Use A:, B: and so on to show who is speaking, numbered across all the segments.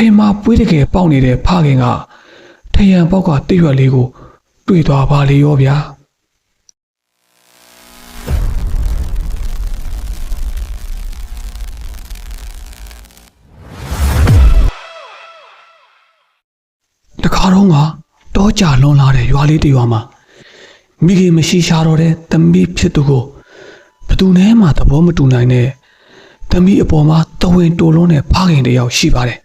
A: ဖေမာပွေးတကယ်ပေါက်နေတဲ့ဖခင်ကထရံပေါက်ကတိရွက်လေးကိုတွေ့သွားပါလေရောဗျာတခါတော့ကတောကြလွန်လာတဲ့ရွာလေးတရွာမှာမိခင်မရှိရှာတော့တဲ့သမီးဖြစ်သူကိုဘယ်သူနဲ့မှသဘောမတူနိုင်တဲ့သမီးအပေါ်မှာတဝင်းတိုးလုံးတဲ့ဖခင်တယောက်ရှိပါတယ်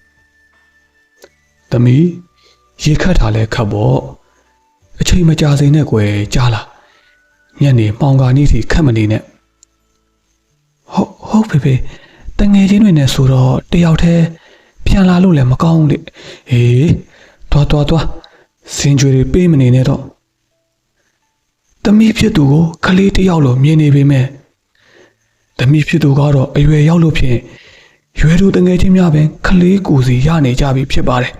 A: သမီးရေခတ်ထားလဲခတ်ပေါ့အချိန်မကြာစိမ့်နဲ့ကွယ်ကြားလာညနေမှောင်ကာနီးစီခတ်မနေနဲ့ဟုတ်ဖေတငယ်ချင်းတွေနဲ့ဆိုတော့တယောက်တည်းပြန်လာလို့လည်းမကောင်းဘူးလေဟေးသွားစင်ကြွေတွေပေးမနေနဲ့တော့သမီးဖြစ်သူကိုကလေးတယောက်လိုမြင်နေပေမဲ့သမီးဖြစ်သူကတော့အရွယ်ရောက်လို့ဖြင့်ရွယ်သူတငယ်ချင်းများပင်ကလေးကိုစီရနေကြပြီဖြစ်ပါတယ်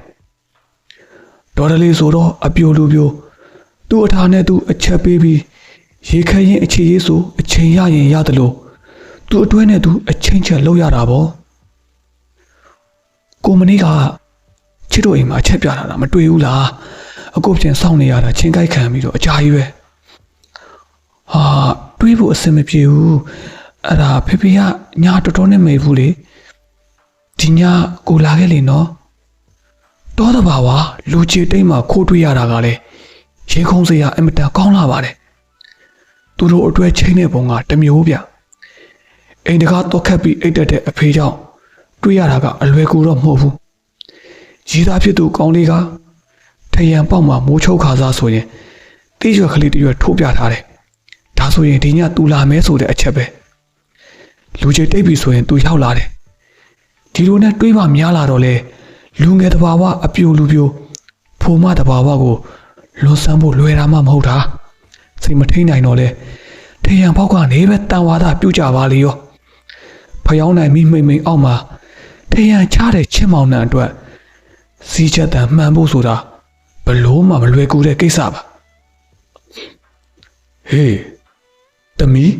A: ဒေါ်ဒလေးဆိုတော့အပြိုလူပြိုသူ့အထာနဲ့သူအချက်ပေးပြီးရေခရင်အခြေရေးဆိုအချိန်ရရင်ရတယ်လို့သူ့အတွဲနဲ့သူအချင်းချက်လောက်ရတာပေါ့ကိုမနေ့ကချစ်တို့အိမ်မှာအချက်ပြတာမတွေ့ဘူးလားအခုပြန်စောင့်နေရတာချင်းကြိုက်ခံပြီးတော့အကြာကြီးပဲဟာတွေးဖို့အဆင်မပြေဘူးအဲ့ဒါဖေကညာတော်တော်နဲ့မေးဘူးလေဒီညကိုလာခဲ့လေနော်တောတဘာဝလူချီတိတ်မှာခိုးတွေးရတာကလည်းရေခုံးစရာအမတန်ကောင်းလာပါတယ်သူတို့အတွဲချင်းတဲ့ပုံကတမျိုးဗျအိမ်တကားတော့ခက်ပြီးအိတ်တက်တဲ့အဖေကြောင့်တွေးရတာကအလွယ်ကူတော့မဟုတ်ဘူးရီးသားဖြစ်သူကောင်းလေးကထရံပေါက်မှာမိုးချုပ်ခါစားဆိုရင်တိရွက်ကလေးတရွက်ထိုးပြထားတယ်ဒါဆိုရင်ဒီညသူလာမဲဆိုတဲ့အချက်ပဲလူကြီးတိတ်ပြီဆိုရင်သူရောက်လာတယ်ဒီလိုနဲ့တွေးမှများလာတော့လေလူငယ်တဘာဝအပြိုလူပြိုဖိုမတဘာဝကိုလွန်ဆန်းဖို့လွယ်တာမှမဟုတ်တာစိတ်မထိန်နိုင်တော့လေထရံပေါက်ကနေပဲတန်ဝါဒပြုတ်ကြပါလေရောဖျောင်းနိုင်မိမိန်အောက်မှာထရံချတဲ့ချင်းမောင်နှံအတွက်စီးချက်တန်မှန်ဖို့ဆိုတာဘလို့မှမလွယ်ကူတဲ့ကိစ္စပါဟေးတမီး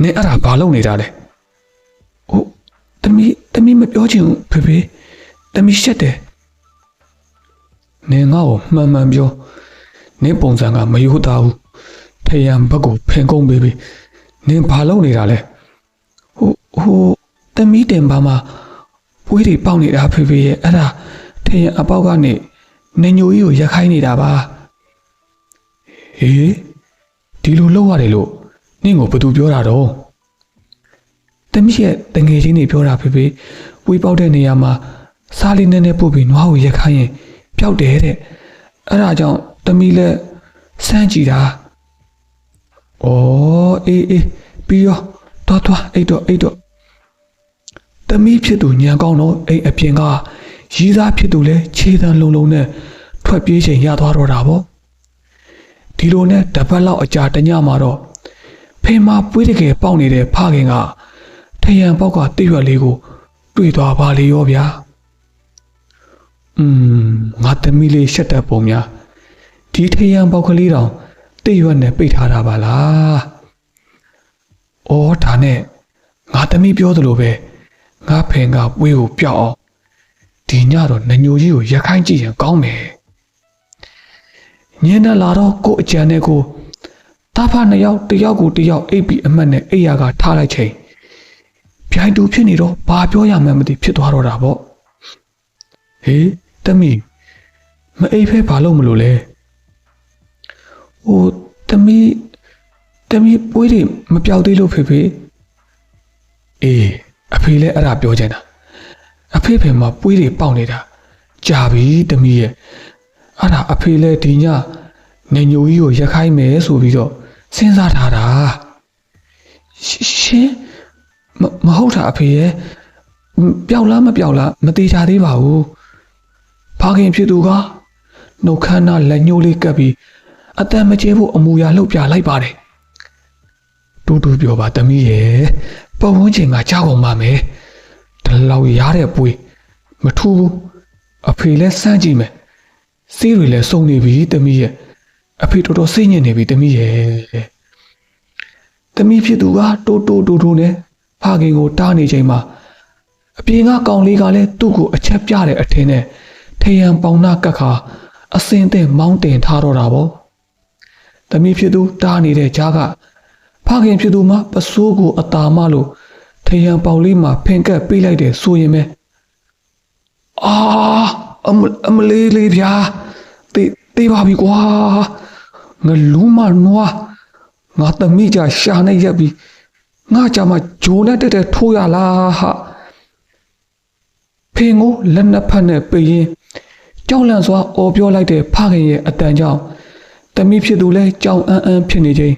A: နင်အဲ့ဒါဘာလုပ်နေတာလဲဟုတ်တမီးမပြောချင်ဘူးဖေတမီးရှက်တယ်နင်ငါ့ကိုမှန်ပြောနင်ပုံစံကမယိုးသားဘူးထရံဘက်ကိုဖင်ကုန်းပေးပြီးနင်ဘာလုပ်နေတာလဲဟိုတမီးတင်ပါမှာပွေးတွေပေါက်နေတာဖေရဲ့အဲ့ဒါထရံအပေါက်ကနေနင်ညိုကြီးကိုရက်ခိုင်းနေတာပါဟေးဒီလိုလုပ်ရတယ်လို့နင့်ကိုဘယ်သူပြောတာတော့တမီးရဲ့တငယ်ချင်းတွေပြောတာဖေဝေးပေါက်တဲ့နေရာမှာစားလေးနဲ့ပို့ပြီးနွားကိုရက်ခိုင်းရင်ပျောက်တယ်တဲ့အဲ့ဒါကြောင့်တမီးလည်းစမ်းကြည့်တာဩအေးပြီးရောသွားအိတ်တော့တမီးဖြစ်သူညံကောင်းတော့အိမ်အပြင်ကရီးသားဖြစ်သူလဲခြေတန်းလုံးနဲ့ထွက်ပြေးချိန်ရသွားတော့တာပေါ့ဒီလိုနဲ့တပတ်လောက်အကြာတညမှာတော့ဖေမာပွေးတကယ်ပေါက်နေတဲ့ဖခင်ကထရံပေါက်ကတိရွက်လေးကိုတွေ့သွားပါလေရောဗျာငါသမီးလေးရှက်တဲ့ပုံများဒီထရံပေါက်ကလေးတောင်တိရွက်နဲ့ပိတ်ထားတာပါလားဩဒါနဲ့ငါသမီးပြောသလိုပဲငါဖင်ကပွေးကိုပြောက်အောင်ဒီညတော့နညိုကြီးကိုရက်ခိုင်းကြည့်ရင်ကောင်းတယ်ညနေလာတော့ကိုအကြံနဲ့ကိုတာဖာနှစ်ယောက်တယောက်ကိုတယောက်အိပ်ပြီးအမှတ်နဲ့အိယာကထားလိုက်ချိန်ပြိုင်တူဖြစ်နေတော့ဘာပြောရမှန်းမသိဖြစ်သွားတော့တာပေါ့ဟေးတမီးမအိပ်ဖဲဘာလို့မလို့လဲဟိုတမီးပွေးတွေမပြောက်သေးလို့ဖေအေးအဖေလည်းအဲ့ဒါပြောချင်တာအဖေမှာပွေးတွေပေါက်နေတာကြာပြီတမီးရဲ့အဲ့ဒါအဖေလည်းဒီညနေညိုကြီးကိုရက်ခိုင်းမယ်ဆိုပြီးတော့စဉ်းစားထားတာရှင်မဟုတ်တာအဖေရဲ့ပျောက်လားမပျောက်လားမသေးချသေးပါဘူးဖခင်ဖြစ်သူကနှုတ်ခမ်းနာလက်ညှိုးလေးကပ်ပြီးအတန်မကျဲဖို့အမူအရာလှုပ်ပြလိုက်ပါတယ်တူပြောပါတမီးရဲ့ပတ်ဝန်းကျင်ကကြောက်အောင်ပါမယ်ဒီလောက်ရတဲ့ပွေးမထူးဘူးအဖေလည်းစမ်းကြည့်မယ်စေးတွေလည်းစုံနေပြီတမီးရဲ့အဖေတော်တော်စိတ်ညစ်နေပြီတမီးရဲ့တမီးဖြစ်သူကတိုးနဲ့ဖခင်ကိုတားနေချိန်မှာအပြင်ကကောင်လေးကလည်းသူ့ကိုအချက်ပြတဲ့အထင်းနဲ့ ယံပေါင်နာကက်ခါအစင်းတဲ့မောင်းတင်ထားတော့တာပေါ့။သမီးဖြစ်သူတားနေတဲ့ကြားကဖခင်ဖြစ်သူမှပစိုးကိုအတာမလို့ထယံပေါင်လေးမှာဖင်ကက်ပေးလိုက်တယ်ဆိုရင်ပဲအာအမလေးလေးဗျာတေးပါပြီကွာငါလူမနွားငါသမီးကြရှာနေရက်ပြီငါကြမှာဂျိုးနဲ့တက်ထိုးရလားဟာဖင်ကိုလက်နှစ်ဖက်နဲ့ပေးရင်ကြောက်လန့်စွာအော်ပြောလိုက်တဲ့ဖခင်ရဲ့အတန်ကြောင့်သမီးဖြစ်သူလဲကြောင်အန်းဖြစ်နေချိန်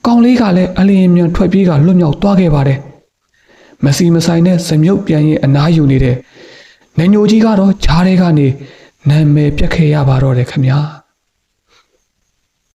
A: ကောင်လေးကလည်းအလင်းမြန်ထွက်ပြေးကလွတ်မြောက်သွားခဲ့ပါတယ်မစီမဆိုင်နဲ့စမြုပ်ပြန်ရင်အနားယူနေတဲ့နညိုကြီးကတော့ဂျားထဲကနေနာမည်ပြက်ခဲ့ရပါတော့တယ်ခင်ဗျာ